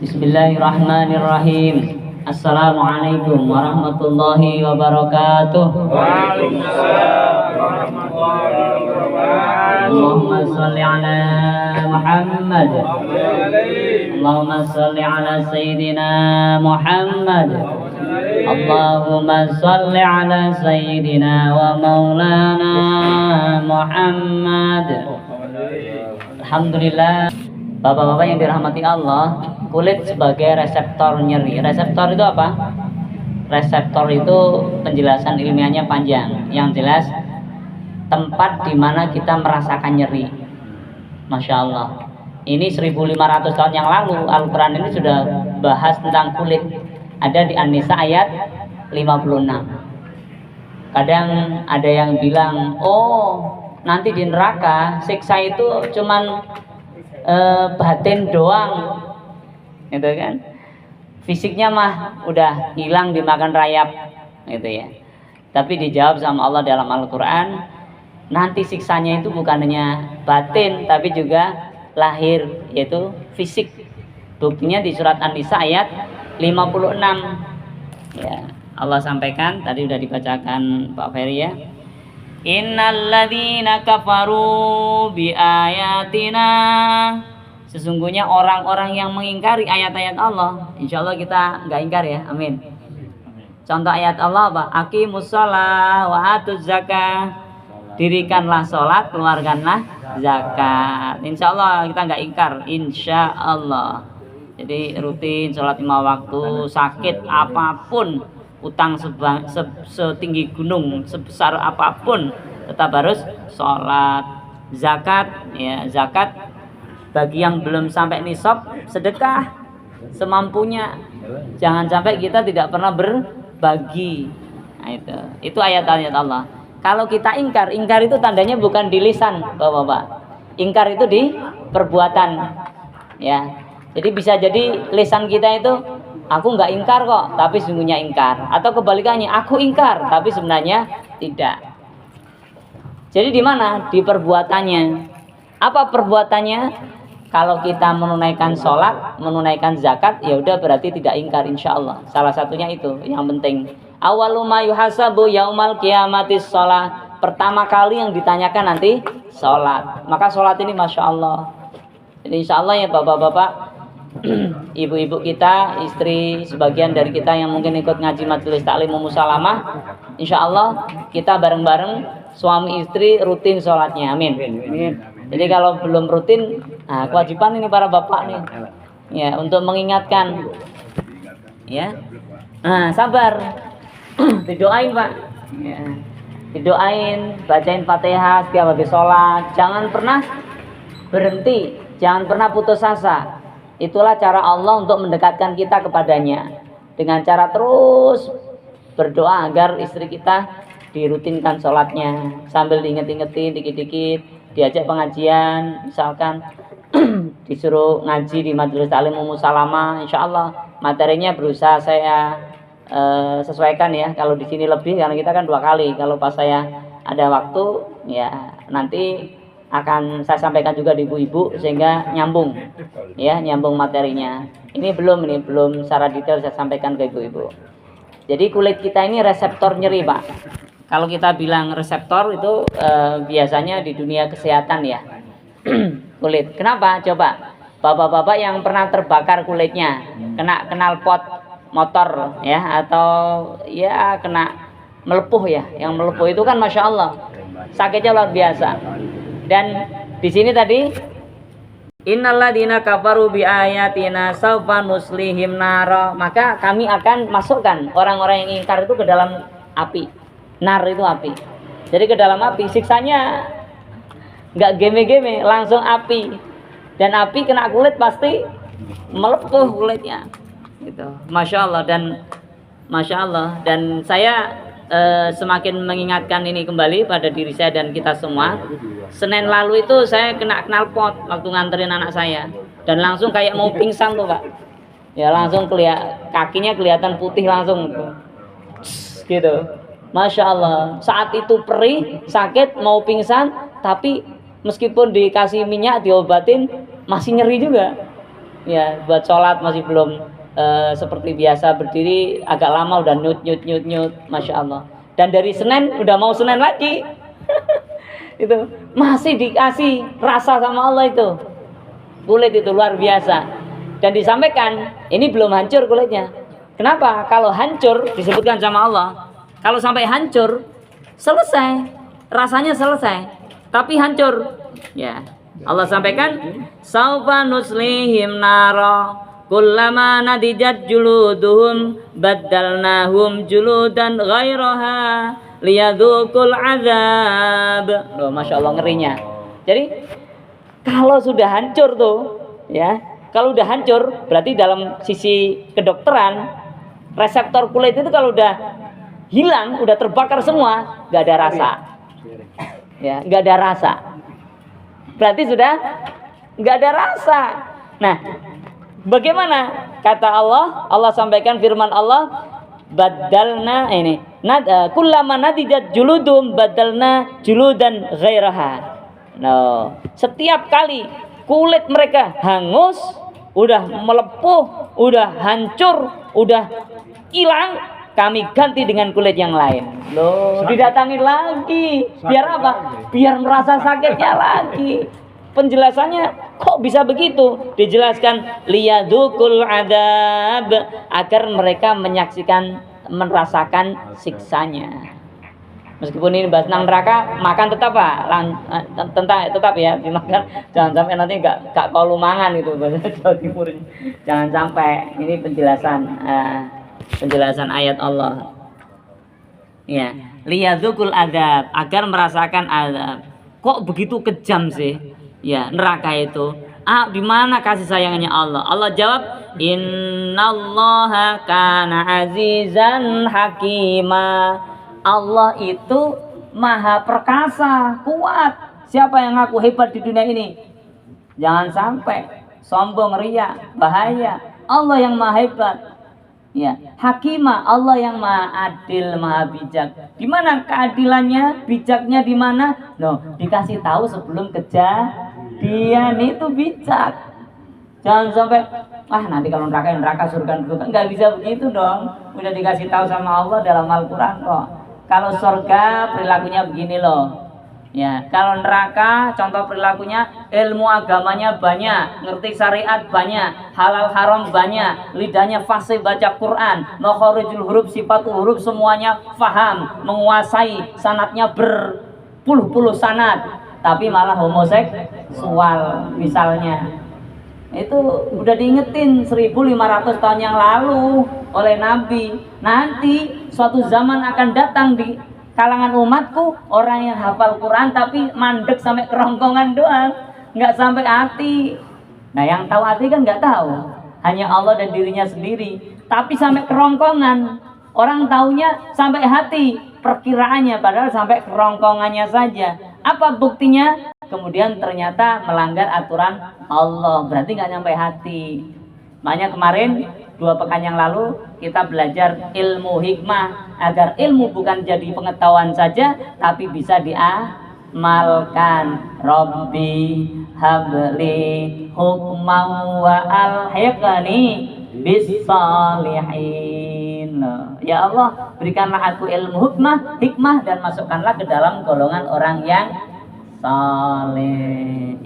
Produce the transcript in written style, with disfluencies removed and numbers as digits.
Bismillahirrahmanirrahim. Assalamualaikum warahmatullahi wabarakatuh. Waalaikumsalam warahmatullahi wabarakatuh. Allahumma salli ala Muhammad. Allahumma salli ala Sayyidina Muhammad. Allahumma salli ala Sayyidina wa maulana Muhammad. Alhamdulillah. Bapak-bapak yang dirahmati Allah, kulit sebagai reseptor nyeri. Reseptor itu apa? Reseptor itu penjelasan ilmiahnya panjang. Yang jelas tempat di mana kita merasakan nyeri. Masya Allah. Ini 1500 tahun yang lalu Al-Quran ini sudah bahas tentang kulit. Ada di An-Nisa ayat 56. Kadang ada yang bilang, oh nanti di neraka siksa itu cuman batin doang, gitu kan? Fisiknya mah udah hilang dimakan rayap, gitu ya. Tapi dijawab sama Allah dalam Al-Quran, nanti siksanya itu bukan hanya batin, tapi juga lahir, yaitu fisik. Buktinya di surat An-Nisa ayat 56. Ya, Allah sampaikan, tadi udah dibacakan Pak Ferry ya. Innalladzina kafaru biayatina, sesungguhnya orang-orang yang mengingkari ayat-ayat Allah, insya Allah kita nggak ingkar ya, amin. Contoh ayat Allah apa? Aqimus shalah wa atuz zakah, dirikanlah sholat, keluarkanlah zakat. Insya Allah kita nggak ingkar, insya Allah. Jadi rutin sholat 5 waktu, sakit apapun, utang setinggi gunung, sebesar apapun, tetap harus sholat. Zakat, ya zakat bagi yang belum sampai nisab, sedekah semampunya. Jangan sampai kita tidak pernah berbagi. Nah, itu ayat-ayat Allah. Kalau kita ingkar itu tandanya bukan di lisan, bapak-bapak. Ingkar itu di perbuatan, ya. Jadi bisa jadi lisan kita itu, aku nggak ingkar kok, tapi sesungguhnya ingkar. Atau kebalikannya, aku ingkar, tapi sebenarnya tidak. Jadi di mana? Di perbuatannya. Apa perbuatannya? Kalau kita menunaikan sholat, menunaikan zakat, ya udah berarti tidak ingkar, insya Allah. Salah satunya itu yang penting. Awalu ma yuhasabu yaumal qiyamatis sholat. Pertama kali yang ditanyakan nanti sholat. Maka sholat ini masya Allah. Jadi insya Allah ya bapak-bapak, ibu-ibu kita, istri sebagian dari kita yang mungkin ikut ngaji majelis taklim musalamah, insya Allah kita bareng-bareng suami istri rutin sholatnya, amin. Jadi kalau belum rutin, nah kewajiban ini para bapak nih, ya untuk mengingatkan, ya. Nah sabar, didoain pak, ya. Didoain, bacain Fatihah setiap habis sholat, jangan pernah berhenti, jangan pernah putus asa. Itulah cara Allah untuk mendekatkan kita kepadanya, dengan cara terus berdoa agar istri kita dirutinkan sholatnya, sambil diinget-ingetin dikit-dikit, diajak pengajian, misalkan disuruh ngaji di majelis taklim musalamah, insya Allah materinya berusaha saya sesuaikan ya. Kalau di sini lebih, karena kita kan 2 kali. Kalau pas saya ada waktu, ya nanti akan saya sampaikan juga di ibu-ibu sehingga nyambung, ya nyambung materinya. Ini belum secara detail saya sampaikan ke ibu-ibu. Jadi kulit kita ini reseptor nyeri pak. Kalau kita bilang reseptor itu biasanya di dunia kesehatan ya. Kulit. Kenapa? Coba bapak-bapak yang pernah terbakar kulitnya, kena knalpot motor ya, atau ya kena melepuh ya. Yang melepuh itu kan masya Allah sakitnya luar biasa. Dan di sini tadi innalladzina kafaru biayatina saufa nuslihim nara, maka kami akan masukkan orang-orang yang ingkar itu ke dalam api. Nar itu api. Jadi ke dalam api, siksanya nggak geme-geme, langsung api. Dan api kena kulit pasti melepuh kulitnya. Gitu. Masya Allah. Dan saya semakin mengingatkan ini kembali pada diri saya dan kita semua. Senin lalu itu saya kena knalpot waktu nganterin anak saya, dan langsung kayak mau pingsan tuh pak. Ya langsung kakinya kelihatan putih langsung tuh. Gitu. Masya Allah. Saat itu perih, sakit, mau pingsan, tapi meskipun dikasih minyak diobatin masih nyeri juga. Ya, buat sholat masih belum seperti biasa berdiri, agak lama udah nyut, masya Allah. Dan dari Senin udah mau Senin lagi. Itu masih dikasih rasa sama Allah itu. Kulit itu luar biasa. Dan disampaikan ini belum hancur kulitnya. Kenapa? Kalau hancur disebutkan sama Allah. Kalau sampai hancur selesai, rasanya selesai. Tapi hancur. Ya. Allah sampaikan, "Saufa nuslihim nara kullama nadijat juluduhum baddalnahum juludan ghairaha liyadzuqul azab." Loh, masya Allah ngerinya. Jadi kalau sudah hancur tuh, ya, kalau udah hancur berarti dalam sisi kedokteran reseptor kulit itu kalau udah hilang, udah terbakar semua, nggak ada rasa. Ya, nggak ada rasa. Berarti sudah nggak ada rasa. Nah, bagaimana? Kata Allah, Allah sampaikan firman Allah, badalna ini, kullama nadijat juludum badalna juludan ghairaha. No, setiap kali kulit mereka hangus, udah melepuh, udah hancur, udah hilang, kami ganti dengan kulit yang lain. Loh, didatangin lagi. Biar apa? Biar merasa sakitnya lagi. Penjelasannya kok bisa begitu? Dijelaskan liyadukul adab, agar mereka menyaksikan, merasakan siksanya. Meskipun ini bahas tentang neraka, makan tetap Pak. Tetap ya dimakan. Jangan sampai nanti enggak kalu mangan itu bahasa Jawa Timur. Jangan sampai. Ini penjelasan ayat Allah. Ya, liyadzukul adab, agar merasakan adab. Kok begitu kejam sih? Ya, neraka itu. Di mana kasih sayangnya Allah? Allah jawab, "Innallaha kana azizan hakima." Allah itu maha perkasa, kuat. Siapa yang ngaku hebat di dunia ini? Jangan sampai sombong, ria, bahaya. Allah yang maha hebat. Ya, hakimah, Allah yang maha adil, maha bijak. Di mana keadilannya, bijaknya di mana? Loh, dikasih tahu sebelum kejadian, itu bijak. Jangan sampai nanti kalau neraka surga, nggak bisa begitu dong. Udah dikasih tahu sama Allah dalam Al-Qur'an kok. Kalau surga perilakunya begini loh. Ya, kalau neraka contoh perilakunya, ilmu agamanya banyak, ngerti syariat banyak, halal haram banyak, lidahnya fasih baca Quran, makharijul huruf, sifatul huruf semuanya faham, menguasai, sanatnya berpuluh-puluh sanat, tapi malah homoseksual misalnya. Itu udah diingetin 1500 tahun yang lalu oleh Nabi. Nanti suatu zaman akan datang di kalangan umatku orang yang hafal Quran tapi mandek sampai kerongkongan doang, nggak sampai hati. Nah, yang tahu hati kan nggak tahu, hanya Allah dan dirinya sendiri. Tapi sampai kerongkongan, orang taunya sampai hati, perkiraannya padahal sampai kerongkongannya saja. Apa buktinya? Kemudian ternyata melanggar aturan Allah, berarti nggak nyampe hati. Makanya kemarin 2 pekan yang lalu kita belajar ilmu hikmah, agar ilmu bukan jadi pengetahuan saja tapi bisa diamalkan. Rabbi habli hukman wa alhiqni bis salihin. Ya Allah, berikanlah aku ilmu hikmah dan masukkanlah ke dalam golongan orang yang saleh.